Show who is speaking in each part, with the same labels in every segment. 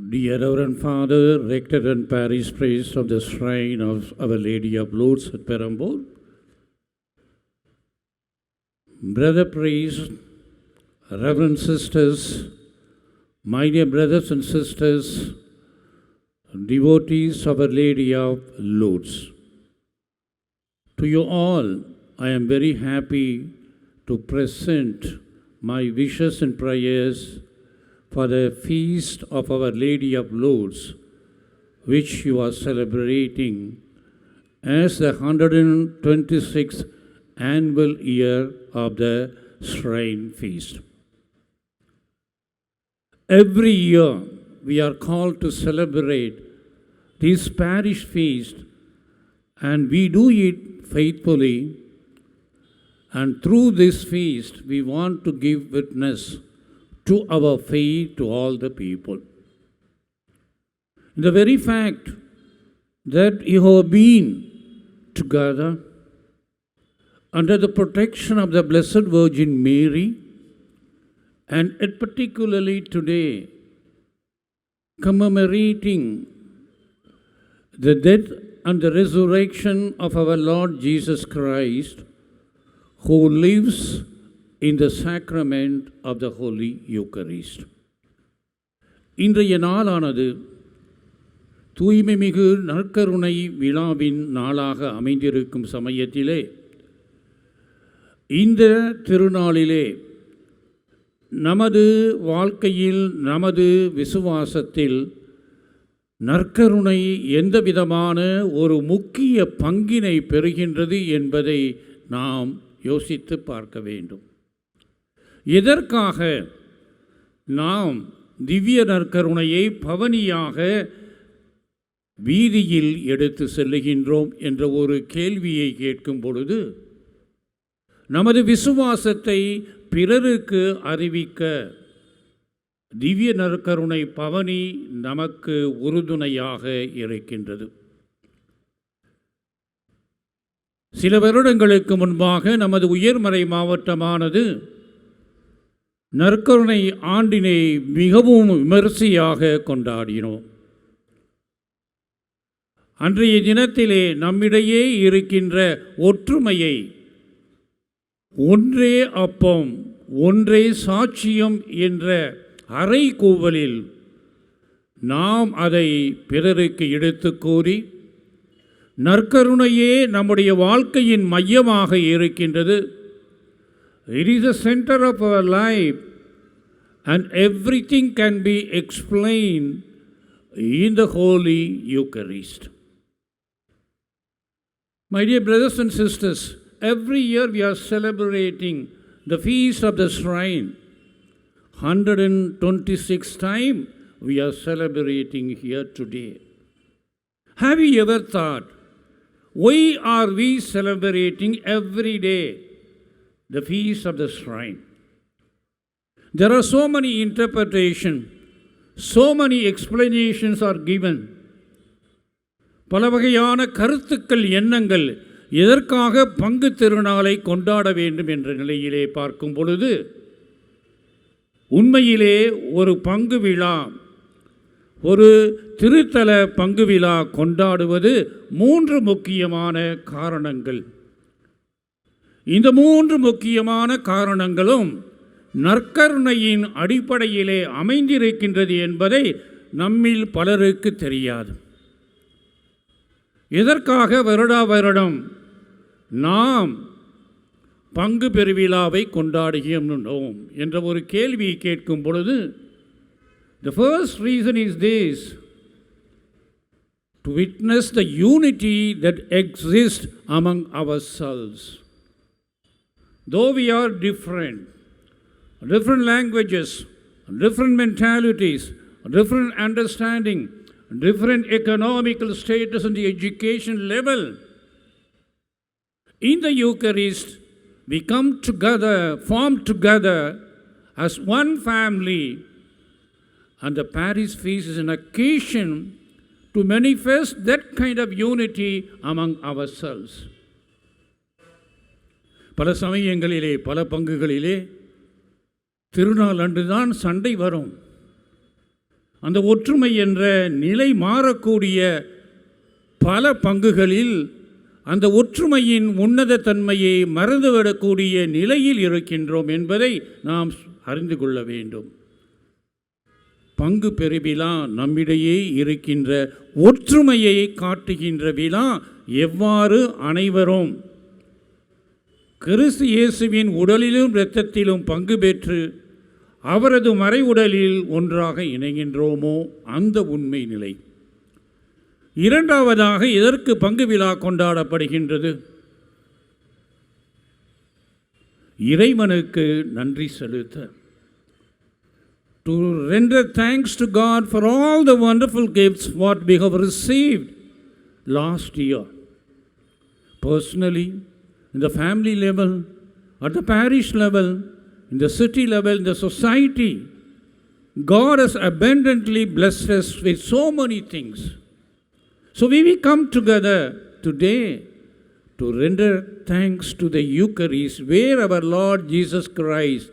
Speaker 1: Dear Reverend Father, Rector and Parish Priest of the Shrine of Our Lady of Lourdes at Perambur, Brother Priest, Reverend Sisters, my dear brothers and sisters, devotees of Our Lady of Lourdes, to you all, I am very happy to present my wishes and prayers for the feast of Our Lady of Lourdes, which you are celebrating as the 126th annual year of the Shrine Feast. Every year we are called to celebrate this parish feast, and we do it faithfully, and through this feast we want to give witness to our faith to all the people. The very fact that you have been together under the protection of the Blessed Virgin Mary, and particularly today, commemorating the death and the resurrection of our Lord Jesus Christ, who lives in the sacrament of the Holy Eucharist. இன்றைய நாளானது தூய்மைமிகு நற்கருணை விழாவின் நாளாக அமைந்திருக்கும் சமயத்திலே, இந்த திருநாளிலே நமது வாழ்க்கையில், நமது விசுவாசத்தில் நற்கருணை எந்த விதமான ஒரு முக்கிய பங்கினை பெறுகின்றது என்பதை நாம் யோசித்து பார்க்க வேண்டும். எதற்காக நாம் திவ்ய நற்கருணையை பவனியாக வீதியில் எடுத்து செல்லுகின்றோம் என்ற ஒரு கேள்வியை கேட்கும் பொழுது, நமது விசுவாசத்தை பிறருக்கு அறிவிக்க திவ்ய நற்கருணை பவனி நமக்கு உறுதுணையாக இருக்கின்றது. சில வருடங்களுக்கு முன்பாக நமது உயர்மறை மாவட்டமானது நற்கருணை ஆண்டினை மிகவும் விமரிசையாக கொண்டாடினோம். அன்றைய தினத்திலே நம்மிடையே இருக்கின்ற ஒற்றுமையை, ஒன்றே அப்பம் ஒன்றே சாட்சியம் என்ற அறைகூவலில் நாம் அதை பிறருக்கு எடுத்து கூறி, நற்கருணையே நம்முடைய வாழ்க்கையின் மையமாக இருக்கின்றது. It is the center of our life, and everything can be explained in the Holy Eucharist. My dear brothers and sisters, every year we are celebrating the feast of the shrine. 126th time we are celebrating here today. Have you ever thought, why are we celebrating every day the feast of the shrine? There are so many interpretations, so many explanations are given. பல வகையான கருத்துக்கள், எண்ணங்கள் எதற்காக பங்கு திருநாளை கொண்டாட வேண்டும் என்ற நிலையிலே பார்க்கும் பொழுது, உண்மையிலே ஒரு பங்கு விழா, ஒரு திருத்தல பங்கு விழா கொண்டாடுவது 3 முக்கியமான காரணங்கள். இந்த 3 முக்கியமான காரணங்களும் நற்கருணையின் அடிப்படையிலே அமைந்திருக்கின்றது என்பதை நம்மில் பலருக்கு தெரியாது. எதற்காக வருடா வருடம் நாம் பங்கு பெருவிழாவை கொண்டாடுகின்றோம் என்ற ஒரு கேள்வியை கேட்கும் பொழுது, the first reason is this: to witness the unity that exists among ourselves. Though we are different languages, different mentalities, different understanding, different economical status and the education level, in the Eucharist we come together, form together as one family, and the parish feast is an occasion to manifest that kind of unity among ourselves. பல சமயங்களிலே, பல பங்குகளிலே திருநாள் அன்றுதான் சண்டை வரும். அந்த ஒற்றுமை என்ற நிலை மாறக்கூடிய பல பங்குகளில் அந்த ஒற்றுமையின் உன்னத தன்மையை மறந்துவிடக்கூடிய நிலையில் இருக்கின்றோம் என்பதை நாம் அறிந்து கொள்ள வேண்டும். பங்கு பெருவிழா நம்மிடையே இருக்கின்ற ஒற்றுமையை காட்டுகின்ற விழா. எவ்வாறு அனைவரும் கிறிஸ்து இயேசுவின் உடலிலும் இரத்தத்திலும் பங்கு பெற்று அவரது மறை உடலில் ஒன்றாக இணைகின்றோமோ அந்த உண்மை நிலை. இரண்டாவதாக எதற்கு பங்கு விழா கொண்டாடப்படுகின்றது? இறைவனுக்கு நன்றி செலுத்த. To render thanks to God for all the wonderful gifts what we have received last year. Personally, in the family level, at the parish level, in the city level, in the society, God has abundantly blessed us with so many things. So we come together today to render thanks to the Eucharist, where our Lord Jesus Christ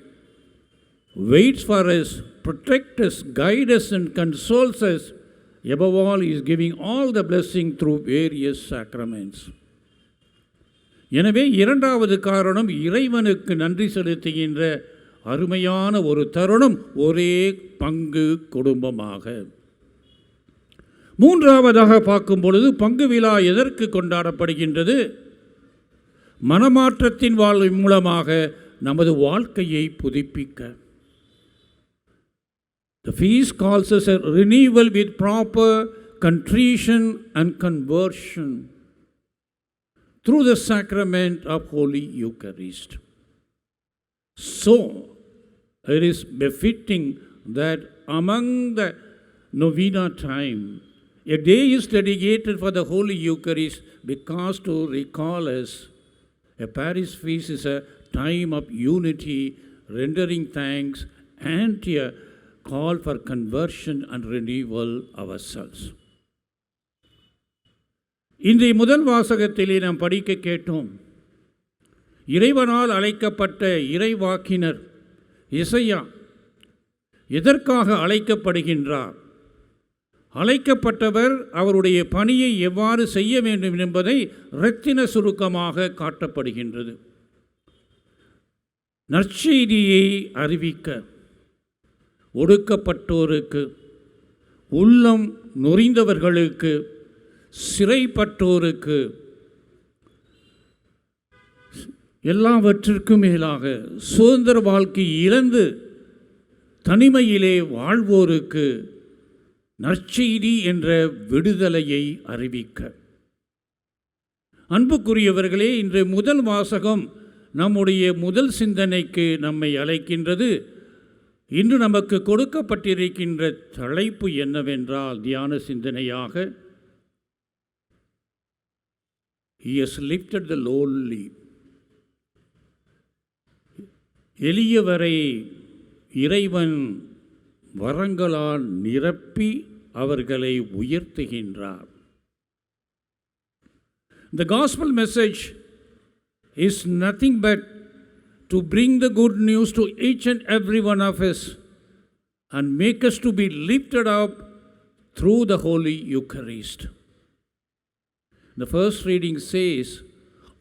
Speaker 1: waits for us, protects us, guides us and consoles us. Above all, He is giving all the blessing through various sacraments. எனவே இரண்டாவது காரணம் இறைவனுக்கு நன்றி செலுத்துகின்ற அருமையான ஒரு தருணம், ஒரே பங்கு குடும்பமாக. மூன்றாவதாக பார்க்கும் பொழுது பங்கு விழா எதற்கு கொண்டாடப்படுகின்றது? மனமாற்றத்தின் வாழ்வு மூலமாக நமது வாழ்க்கையை புதுப்பிக்க. The feast calls us a renewal with proper contrition and conversion through the sacrament of Holy Eucharist. So, it is befitting that among the novena time, a day is dedicated for the Holy Eucharist, because to recall us, a parish feast is a time of unity, rendering thanks, and a call for conversion and renewal ourselves. இன்றைய முதல் வாசகத்திலே நாம் படிக்க கேட்டோம். இறைவனால் அழைக்கப்பட்ட இறைவாக்கினர் எசையா எதற்காக அழைக்கப்படுகின்றார்? அழைக்கப்பட்டவர் அவருடைய பணியை எவ்வாறு செய்ய வேண்டும் என்பதை இரத்தின சுருக்கமாக காட்டப்படுகின்றது. நற்செய்தியை அறிவிக்க, ஒடுக்கப்பட்டோருக்கு, உள்ளம் நொறிந்தவர்களுக்கு, சிறைப்பட்டோருக்கு, எல்லாவற்றிற்கும் மேலாக சுதந்திர வாழ்க்கை இழந்து தனிமையிலே வாழ்வோருக்கு நற்செய்தி என்ற விடுதலையை அறிவிக்க. அன்புக்குரியவர்களே, இன்று முதல் வாசகம் நம்முடைய முதல் சிந்தனைக்கு நம்மை அழைக்கின்றது. இன்று நமக்கு கொடுக்கப்பட்டிருக்கின்ற தலைப்பு என்னவென்றால், தியான சிந்தனையாக, He has lifted the lowly. எளியவரை இறைவன் வரங்களால் நிரப்பி அவர்களை உயர்த்துகின்றார். The gospel message is nothing but to bring the good news to each and every one of us and make us to be lifted up through the Holy Eucharist. The first reading says,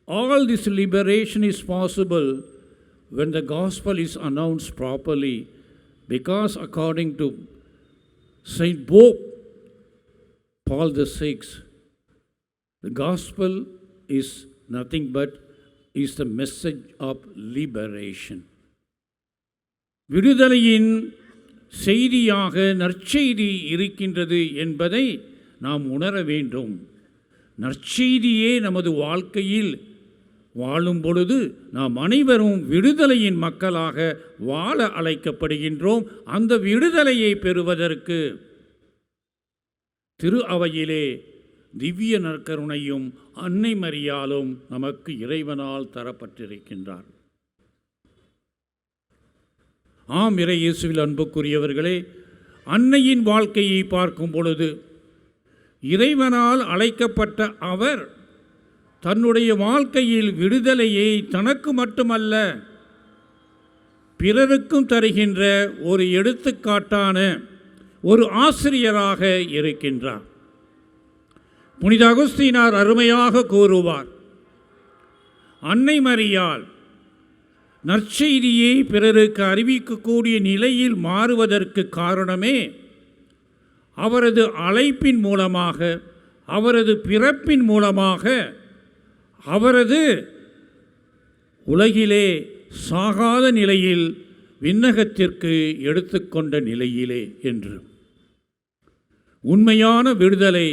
Speaker 1: all this liberation is possible when the gospel is announced properly, because according to Saint Pope Paul VI, the gospel is nothing but is the message of liberation. விடுதலையின் செய்தியாக நற்செய்தி இருக்கின்றது என்பதை நாம் உணர வேண்டும். நற்செய்தியே நமது வாழ்க்கையில் வாழும் பொழுது நாம் அனைவரும் விடுதலையின் மக்களாக வாழ அழைக்கப்படுகின்றோம். அந்த விடுதலையை பெறுவதற்கு திரு அவையிலே திவ்ய நற்கருணையும் அன்னை மரியாளும் நமக்கு இறைவனால் தரப்பட்டிருக்கின்றார். ஆம், இறை இயேசுவில் அன்புக்குரியவர்களே, அன்னையின் வாழ்க்கையை பார்க்கும் பொழுது இறைவனால் அழைக்கப்பட்ட அவர் தன்னுடைய வாழ்க்கையில் விடுதலையை தனக்கு மட்டுமல்ல பிறருக்கும் தருகின்ற ஒரு எடுத்துக்காட்டான ஒரு ஆசிரியராக இருக்கின்றார். புனித அகுஸ்தீனார் அருமையாக கூறுவார், அன்னை மரியாள் நற்செய்தியை பிறருக்கு அறிவிக்கக்கூடிய நிலையில் மாறுவதற்கு காரணமே அவரது அழைப்பின் மூலமாக, அவரது பிறப்பின் மூலமாக, அவரது உலகிலே சாகாத நிலையில் விண்ணகத்திற்கு எடுத்துக்கொண்ட நிலையிலே என்று. உண்மையான விடுதலை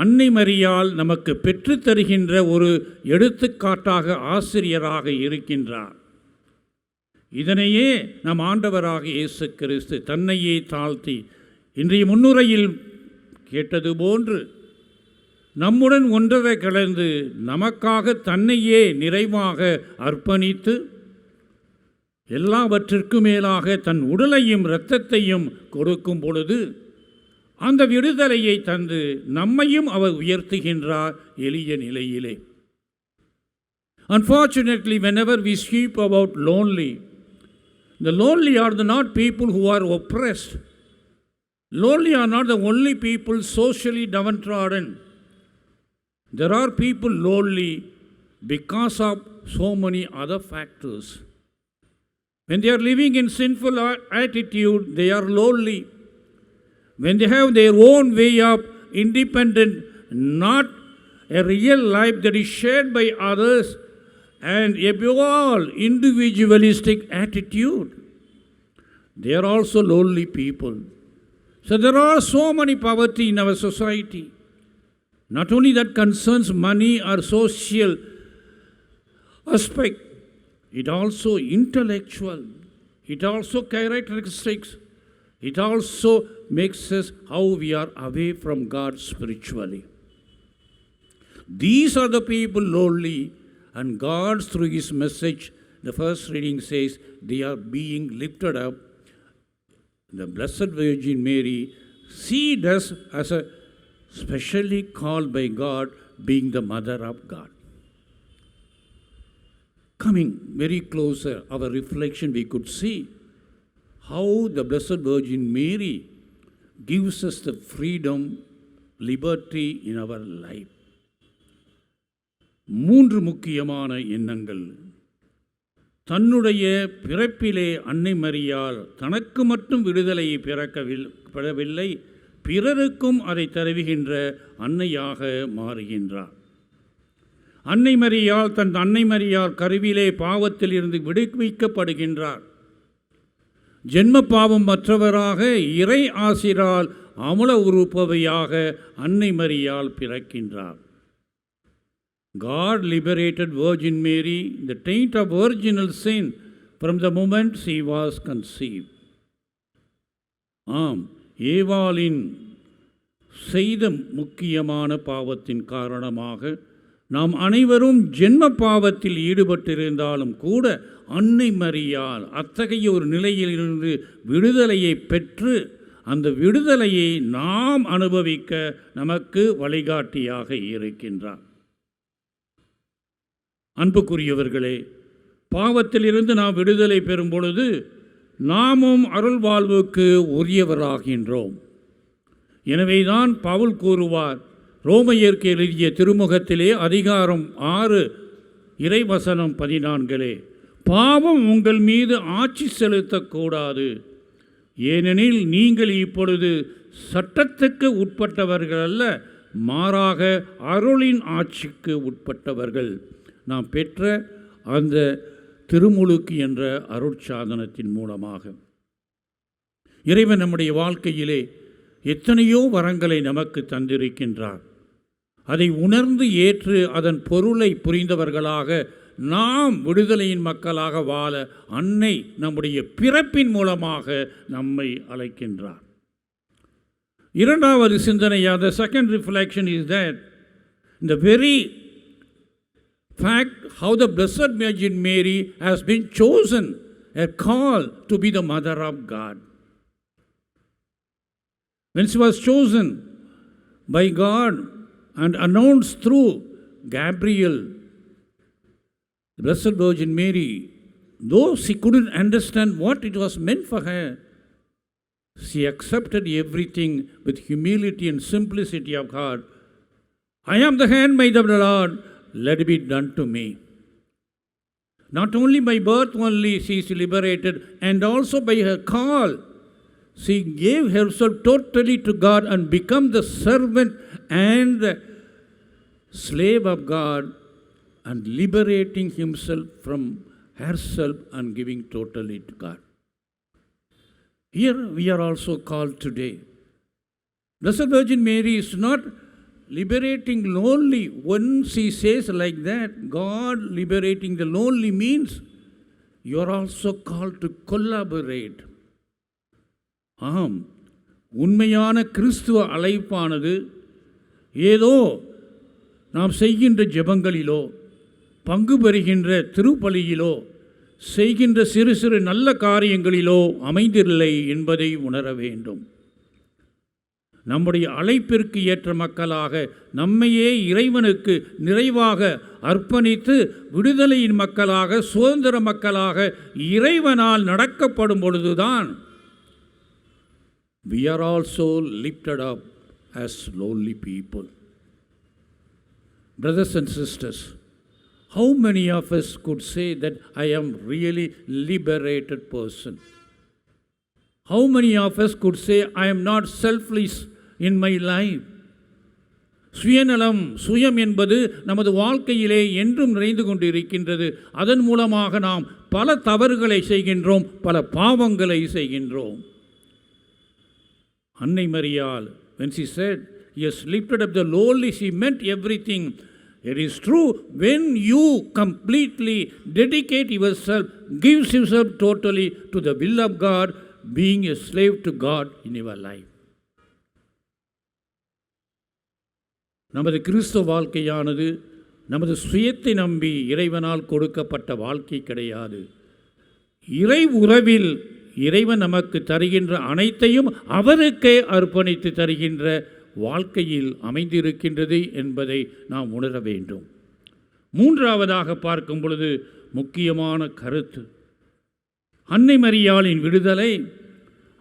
Speaker 1: அன்னை மரியாள் நமக்கு பெற்றுத்தருகின்ற ஒரு எடுத்துக்காட்டாக ஆசிரியராக இருக்கின்றார். இதனையே நம் ஆண்டவராக இயேசு கிறிஸ்து தன்னையே தாழ்த்தி இன்றைய முன்னுரையில் கேட்டது போன்று நம்முடன் ஒன்றரை கலந்து நமக்காக தன்னையே நிறைவாக அர்ப்பணித்து எல்லாவற்றிற்கும் மேலாக தன் உடலையும் இரத்தத்தையும் கொடுக்கும் பொழுது அந்த விடுதலையை தந்து நம்மையும் அவர் உயர்த்துகின்றார் எளிய நிலையிலே. Unfortunately, whenever we speak about lonely, the lonely are not people who are oppressed. Lonely are not the only people socially downtrodden. There are people lonely because of so many other factors. When they are living in sinful attitude, they are lonely. When they have their own way of independent, not a real life that is shared by others, and above all, individualistic attitude, they are also lonely people. So there are so many poverty in our society. Not only that concerns money or social aspect, it also intellectual, it also characteristics, it also makes us how we are away from God spiritually. These are the people lonely, and God through His message, the first reading says, they are being lifted up. The Blessed Virgin Mary, she does as a specially called by God, being the mother of God. Coming very closer, our reflection, we could see how the Blessed Virgin Mary gives us the freedom, liberty in our life. மூன்று முக்கியமான எண்ணங்கள். தன்னுடைய பிறப்பிலே அன்னை மரியாள் தனக்கு மட்டும் விடுதலையை பெறவில்லை, பிறருக்கும் அதை தருகின்ற அன்னையாக மாறுகின்றார். அன்னை மரியாள் தன் அன்னை மரியாள் கருவிலே பாவத்தில் இருந்து விடுவிக்கப்படுகின்றார். ஜென்ம பாவம் மற்றவராக இறை ஆசிரால் அமுல உறுப்பவையாக அன்னை மரியாள் பிறக்கின்றார். God liberated Virgin Mary, the taint of virginal sin, from the moment she was conceived. ஆம், ஏவாளின் செய்த முக்கியமான பாவத்தின் காரணமாக நாம் அனைவரும் ஜென்ம பாவத்தில் ஈடுபட்டிருந்தாலும் கூட அன்னை மரியாள் அத்தகைய ஒரு நிலையிலிருந்து விடுதலையை பெற்று அந்த விடுதலையை நாம் அனுபவிக்க நமக்கு வழிகாட்டியாக இருக்கின்றார். அன்புக்குரியவர்களே, பாவத்திலிருந்து நாம் விடுதலை பெறும் பொழுது நாமும் அருள் வாழ்வுக்கு உரியவராகின்றோம். எனவேதான் பவுல் கூறுவார், ரோமையருக்கு எழுதிய திருமுகத்திலே அதிகாரம் 6 இறைவசனம் 14, பாவம் உங்கள் மீது ஆட்சி செலுத்தக்கூடாது, ஏனெனில் நீங்கள் இப்பொழுது சட்டத்துக்கு உட்பட்டவர்கள் அல்ல, மாறாக அருளின் ஆட்சிக்கு உட்பட்டவர்கள். நாம் பெற்ற அந்த திருமுழுக்கு என்ற அருட்சாதனத்தின் மூலமாக இறைவன் நம்முடைய வாழ்க்கையிலே எத்தனையோ வரங்களை நமக்கு தந்திருக்கின்றார். அதை உணர்ந்து ஏற்று அதன் பொருளை புரிந்தவர்களாக நாம் விடுதலையின் மக்களாக வாழ அன்னை நம்முடைய பிறப்பின் மூலமாக நம்மை அழைக்கின்றார். இரண்டாவது சிந்தனையாக, the second reflection is that the very fact how the Blessed Virgin Mary has been chosen, a call to be the mother of God. When she was chosen by God and announced through Gabriel, the Blessed Virgin Mary, though she couldn't understand what it was meant for her, She accepted everything with humility and simplicity of heart. I am the handmaid of the Lord, let it be done to me. Not only by birth only she is liberated, and also by her call. She gave herself totally to God and became the servant and the slave of God, and liberating himself from herself and giving totally to God. Here we are also called today. Blessed Virgin Mary is not liberating lonely. When she says like that, God liberating the lonely means you are also called to collaborate. ஆம், உண்மையான கிறிஸ்துவ அழைப்பானது ஏதோ நாம் செய்கின்ற ஜெபங்களிலோ பங்கு பெறுகின்ற திருப்பலியிலோ செய்கின்ற சிறு சிறு நல்ல காரியங்களிலோ அமைந்தில்லை என்பதை உணர வேண்டும். நம்முடைய அழைப்பிற்கு ஏற்ற மக்களாக நம்மையே இறைவனுக்கு நிறைவாக அர்ப்பணித்து விடுதலையின் மக்களாக சுதந்திர மக்களாக இறைவனால் நடக்கப்படும் பொழுதுதான் we are also lifted up as lowly people. Brothers and sisters, how many of us could say that I am really liberated person? How many of us could say I am not selfish in my life? சுயநலம், சுயம் என்பது நமது வாழ்க்கையிலே என்றும் நிறைந்து கொண்டு இருக்கின்றது. அதன் மூலமாக நாம் பல தவறுகளை செய்கின்றோம், பல பாவங்களை செய்கின்றோம். அன்னை மரியாள், when she said, he has lifted up the lowly, she meant everything. It is true, when you completely dedicate yourself, gives yourself totally to the will of God, being a slave to God in your life. நமது கிறிஸ்துவ வாழ்க்கையானது நமது சுயத்தை நம்பி இறைவனால் கொடுக்கப்பட்ட வாழ்க்கை கிடையாது. இறை உறவில் இறைவன் நமக்கு தருகின்ற அனைத்தையும் அவருக்கே அர்ப்பணித்து தருகின்ற வாழ்க்கையில் அமைந்திருக்கின்றது என்பதை நாம் உணர வேண்டும். மூன்றாவதாக பார்க்கும் பொழுது முக்கியமான கருத்து அன்னை மரியாளின் விடுதலை.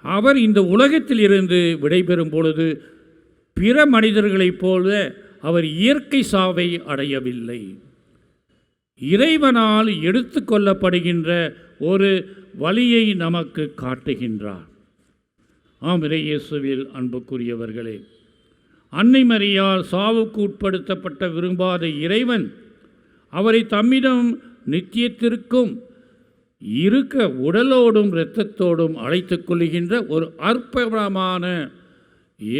Speaker 1: அவர் இந்த உலகத்தில் இருந்து விடைபெறும் பொழுது பிற மனிதர்களைப் போல அவர் இயற்கை சாவை அடையவில்லை. இறைவனால் எடுத்து கொள்ளப்படுகின்ற ஒரு வழியை நமக்கு காட்டுகின்றார். ஆம், இயேசுவில் அன்புக்குரியவர்களே, அன்னை மரியாள் சாவுக்கு உட்படுத்தப்பட்ட விரும்பாத இறைவன் அவரை தம்மிடம் நித்தியத்திற்கும் இருக்க உடலோடும் இரத்தத்தோடும் அழைத்துக் கொள்கின்ற ஒரு அற்புதமான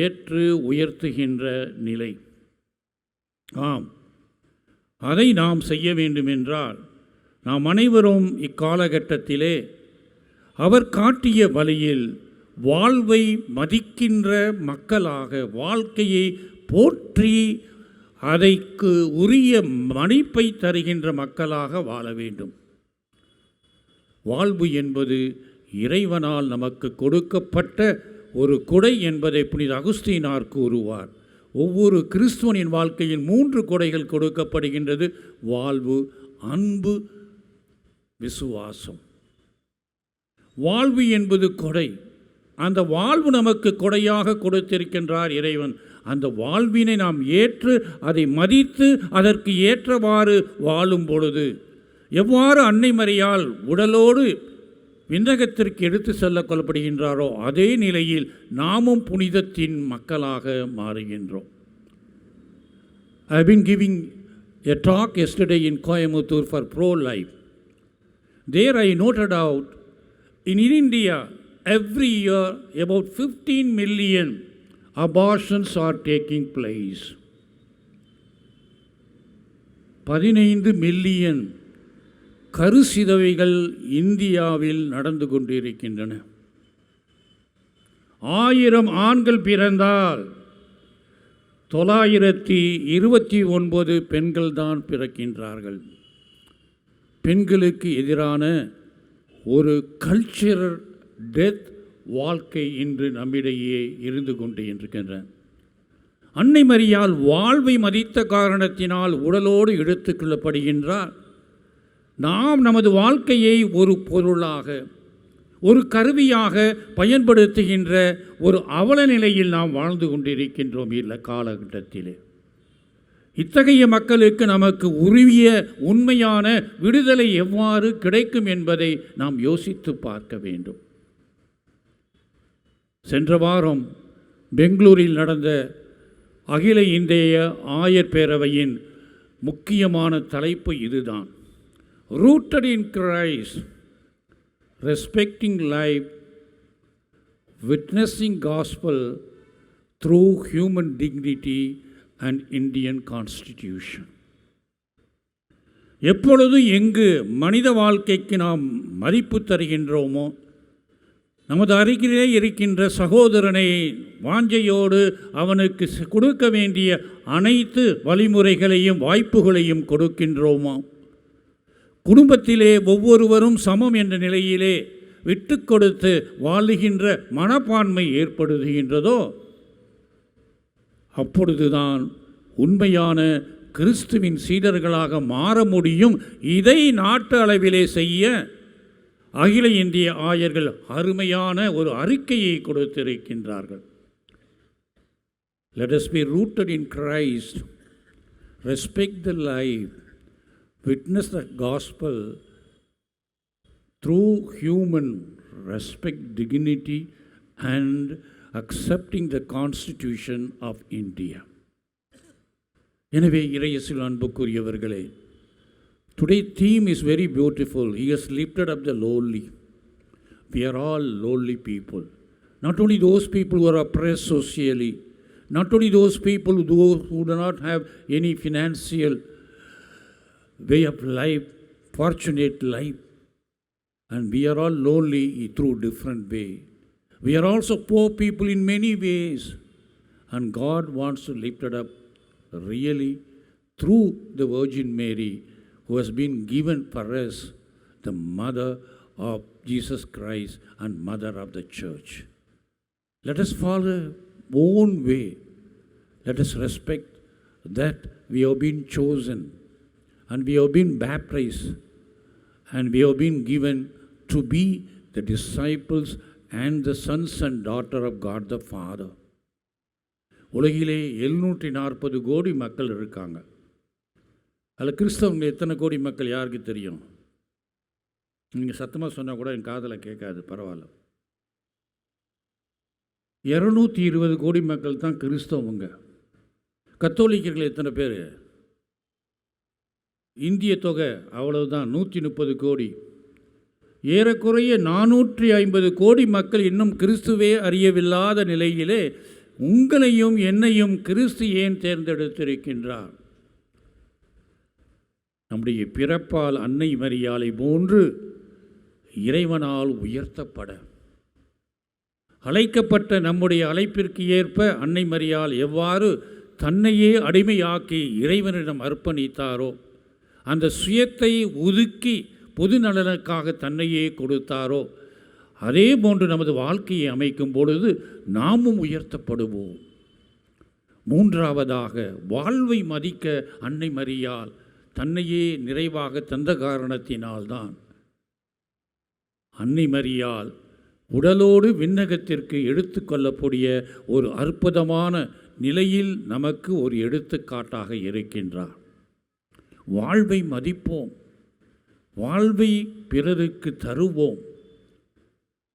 Speaker 1: ஏற்று உயர்த்துகின்ற நிலை. ஆம், அதை நாம் செய்ய வேண்டுமென்றால் நாம் அனைவரும் இக்காலகட்டத்திலே அவர் காட்டிய வழியில் வாழ்வை மதிக்கின்ற மக்களாக, வாழ்க்கையை போற்றி அதைக்கு உரிய மதிப்பை தருகின்ற மக்களாக வாழ வேண்டும். வாழ்வு என்பது இறைவனால் நமக்கு கொடுக்கப்பட்ட ஒரு கொடை என்பதை புனித அகுஸ்தீனார் கூறுவார். ஒவ்வொரு கிறிஸ்துவனின் வாழ்க்கையில் 3 கொடைகள் கொடுக்கப்படுகின்றது: வாழ்வு, அன்பு, விசுவாசம். வாழ்வு என்பது கொடை. அந்த வாழ்வு நமக்கு கொடையாக கொடுத்திருக்கின்றார் இறைவன். அந்த வாழ்வினை நாம் ஏற்று அதை மதித்து அதற்கு ஏற்றவாறு வாழும் பொழுது எவ்வாறு அன்னை மரியாள் உடலோடு விண்ணகத்திற்கு எடுத்து செல்ல கொள்ளப்படுகின்றாரோ அதே நிலையில் நாமும் புனிதத்தின் மக்களாக மாறுகின்றோம். I have been giving a talk yesterday in Coimbatore for pro-life. There I noted out, in India, every year about 15 million abortions are taking place. 15 million கருசிதைவுகள் இந்தியாவில் நடந்து கொண்டிருக்கின்றன. 1000 ஆண்கள் பிறந்தால் 929 பெண்கள் தான் பிறக்கின்றார்கள். பெண்களுக்கு எதிரான ஒரு கல்ச்சரல் டெத் வாழ்க்கை இன்று நம்மிடையே இருந்து கொண்டு இருக்கின்றன. அன்னை மரியாள் வாழ்வை மதித்த காரணத்தினால் உடலோடு எடுத்துக்கொள்ளப்படுகின்றார். நாம் நமது வாழ்க்கையை ஒரு பொருளாக, ஒரு கருவியாக பயன்படுத்துகின்ற ஒரு அவல நிலையில் நாம் வாழ்ந்து கொண்டிருக்கின்றோம் இல்லை காலகட்டத்திலே. இத்தகைய மக்களுக்கு நமக்கு உரிய உண்மையான விடுதலை எவ்வாறு கிடைக்கும் என்பதை நாம் யோசித்து பார்க்க வேண்டும். சென்ற வாரம் பெங்களூரில் நடந்த அகில இந்திய ஆயர் பேரவையின் முக்கியமான தலைப்பு இதுதான். Rooted in Christ, respecting life, witnessing gospel through human dignity and Indian constitution. எப்பொழுது எங்கு மனித வாழ்க்கைக்கு நாம் மதிப்பு தருகின்றோமோ, நமது அருகிலே இருக்கின்ற சகோதரனை வாஞ்சையோடு அவனுக்கு கொடுக்க வேண்டிய அனைத்து வழிமுறைகளையும் வாய்ப்புகளையும் கொடுக்கின்றோமோ, குடும்பத்திலே ஒவ்வொருவரும் சமம் என்ற நிலையிலே விட்டு கொடுத்து வாழுகின்ற மனப்பான்மை ஏற்படுகின்றதோ, அப்பொழுதுதான் உண்மையான கிறிஸ்துவின் சீடர்களாக மாற முடியும். இதை நாட்டு அளவிலே செய்ய அகில இந்திய ஆயர்கள் அருமையான ஒரு அறிக்கையை கொடுத்திருக்கின்றார்கள். Let us be rooted in Christ, respect the life, witness the gospel through human respect, dignity and accepting the constitution of India. எனவே இறையேசுவில் அன்புக்குரியவர்களே, today's theme is very beautiful. He has lifted up the lowly. We are all lowly people. Not only those people who are oppressed socially, not only those people who do not have any financial way of life, fortunate life, and we are all lonely through different way. We are also poor people in many ways, and God wants to lift it up really through the Virgin Mary, who has been given for us the mother of Jesus Christ and mother of the church. Let us follow own way. Let us respect that we have been chosen and we have been baptized and we have been given to be the disciples and the sons and daughter of God the Father. உலகிலே 740 கோடி மக்கள் இருக்காங்க. அதில் கிறிஸ்தவங்க எத்தனை கோடி மக்கள் யாருக்கு தெரியும்? நீங்கள் சத்தமாக சொன்னால் கூட என் காதில் கேட்காது, பரவாயில்ல. 220 கோடி மக்கள் தான் கிறிஸ்தவங்க. கத்தோலிக்கர்கள் எத்தனை பேர்? இந்திய தொகை அவ்வளவுதான், 130 கோடி. ஏறக்குறைய 450 கோடி மக்கள் இன்னும் கிறிஸ்துவே அறியவில்லாத நிலையிலே உங்களையும் என்னையும் கிறிஸ்து ஏன் தேர்ந்தெடுத்திருக்கின்றார்? நம்முடைய பிறப்பால் அன்னை மரியாளை போன்று இறைவனால் உயர்த்தப்பட அழைக்கப்பட்ட நம்முடைய அழைப்பிற்கு ஏற்ப அன்னை மரியாள் எவ்வாறு தன்னையே அடிமையாக்கி இறைவனிடம் அர்ப்பணித்தாரோ, அந்த சுயத்தை ஒதுக்கி பொது நலனுக்காக தன்னையே கொடுத்தாரோ, அதே போன்று நமது வாழ்க்கையை அமைக்கும் பொழுது நாமும் உயர்த்தப்படுவோம். மூன்றாவதாக, வாழ்வை மதிக்க அன்னை மரியாள் தன்னையே நிறைவாக தந்த காரணத்தினால்தான் அன்னை மரியாள் உடலோடு விண்ணகத்திற்கு எடுத்து கொள்ளக்கூடிய ஒரு அற்புதமான நிலையில் நமக்கு ஒரு எடுத்துக்காட்டாக இருக்கின்றார். வாழ்வை மதிப்போம், வாழ்வை பிறருக்கு தருவோம்.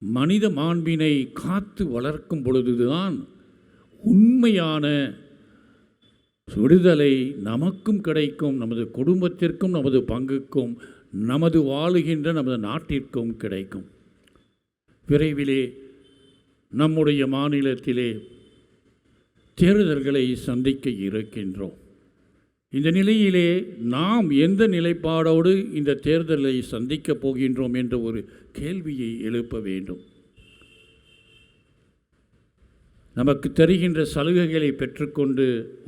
Speaker 1: மனித மாண்பினை காத்து வளர்க்கும் பொழுதுதான் உண்மையான விடுதலை நமக்கும் கிடைக்கும், நமது குடும்பத்திற்கும் நமது பங்குக்கும் நமது வாழுகின்ற நமது நாட்டிற்கும் கிடைக்கும். விரைவிலே நம்முடைய மாநிலத்திலே தேர்தல்களை சந்திக்க இருக்கின்றோம். இந்த நிலையிலே நாம் எந்த நிலைப்பாடோடு இந்த தேர்தலை சந்திக்கப் போகின்றோம் என்ற ஒரு கேள்வியை எழுப்ப வேண்டும். நமக்கு தருகின்ற சலுகைகளை பெற்றுக்கொண்டு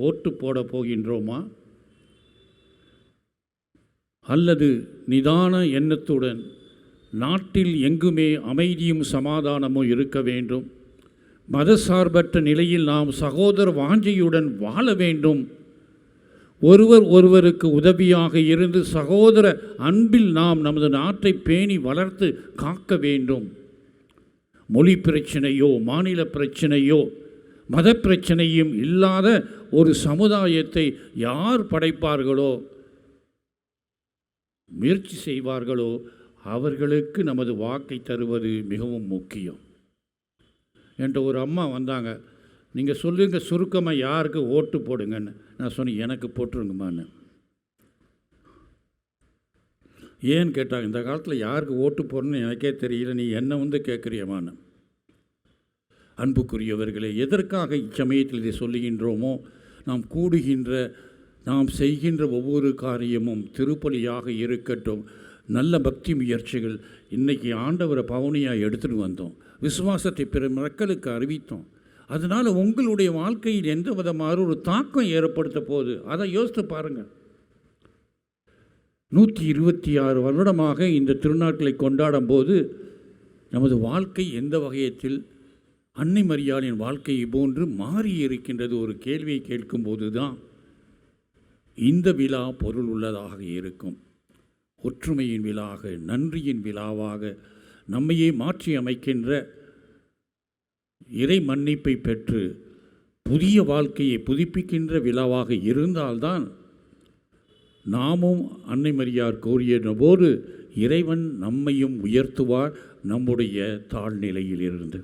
Speaker 1: ஓட்டு போட போகின்றோமா? அல்லது நிதான எண்ணத்துடன் நாட்டில் எங்குமே அமைதியும் சமாதானமும் இருக்க வேண்டும், மதசார்பற்ற நிலையில் நாம் சகோதர வாஞ்சையுடன் வாழ வேண்டும், ஒருவர் ஒருவருக்கு உதவியாக இருந்து சகோதர அன்பில் நாம் நமது நாட்டை பேணி வளர்த்து காக்க வேண்டும் மொழி பிரச்சனையோ மாநில பிரச்சனையோ மத பிரச்சனையும் இல்லாத ஒரு சமுதாயத்தை யார் படைப்பார்களோ, முயற்சி செய்வார்களோ, அவர்களுக்கு நமது வாக்கை தருவது மிகவும் முக்கியம். என்கிட்ட ஒரு அம்மா வந்தாங்க, நீங்கள் சொல்லுங்கள் சுருக்கமாக யாருக்கு ஓட்டு போடுங்கன்னு. நான் சொன்னேன், எனக்கு போட்டுருங்கம்மான்னு. ஏன்னு கேட்டாங்க, இந்த காலத்தில் யாருக்கு ஓட்டு போடணும்னு எனக்கே தெரியல, நீ என்ன வந்து கேட்குறியம்மான்னு. அன்புக்குரியவர்களே, எதற்காக இச்சமயத்தில் இதை சொல்லுகின்றோமோ, நாம் கூடுகின்ற நாம் செய்கின்ற ஒவ்வொரு காரியமும் திருப்பலியாக இருக்கட்டும், நல்ல பக்தி முயற்சிகள். இன்றைக்கி ஆண்டவரை பவனியாக எடுத்துகிட்டு வந்தோம், விசுவாசத்தை பிற மக்களுக்கு அறிவித்தோம். அதனால் உங்களுடைய வாழ்க்கையில் எந்த விதமான ஒரு தாக்கம் ஏற்படுத்த போகுது, அதை யோசித்து பாருங்கள். 126 வருடமாக இந்த திருநாட்களை கொண்டாடும் போது நமது வாழ்க்கை எந்த வகையத்தில் அன்னை மரியாளின் வாழ்க்கையை போன்று மாறி இருக்கின்றது ஒரு கேள்வியை கேட்கும்போது தான் இந்த விழா பொருள் உள்ளதாக இருக்கும். ஒற்றுமையின் விழாவாக, நன்றியின் விழாவாக, நம்மையே மாற்றி அமைக்கின்ற இறை மன்னிப்பை பெற்று புதிய வாழ்க்கையை புதுப்பிக்கின்ற விழாவாக இருந்தால்தான் நாமும் அன்னை மரியார் கூறிய போது இறைவன் நம்மையும் உயர்த்துவார் நம்முடைய தாழ்நிலையில் இருந்து.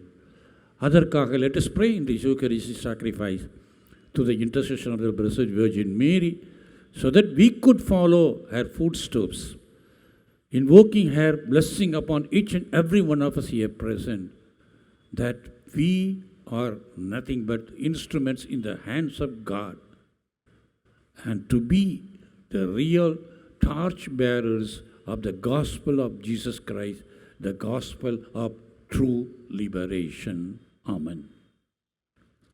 Speaker 1: அதற்காக let us pray in this Eucharistic sacrifice to the intercession of the Blessed Virgin Mary, so that we could follow her footsteps, invoking her blessing upon each and every one of us here present, that we are nothing but instruments in the hands of God, and to be the real torch bearers of the gospel of Jesus Christ, the gospel of true liberation. Amen.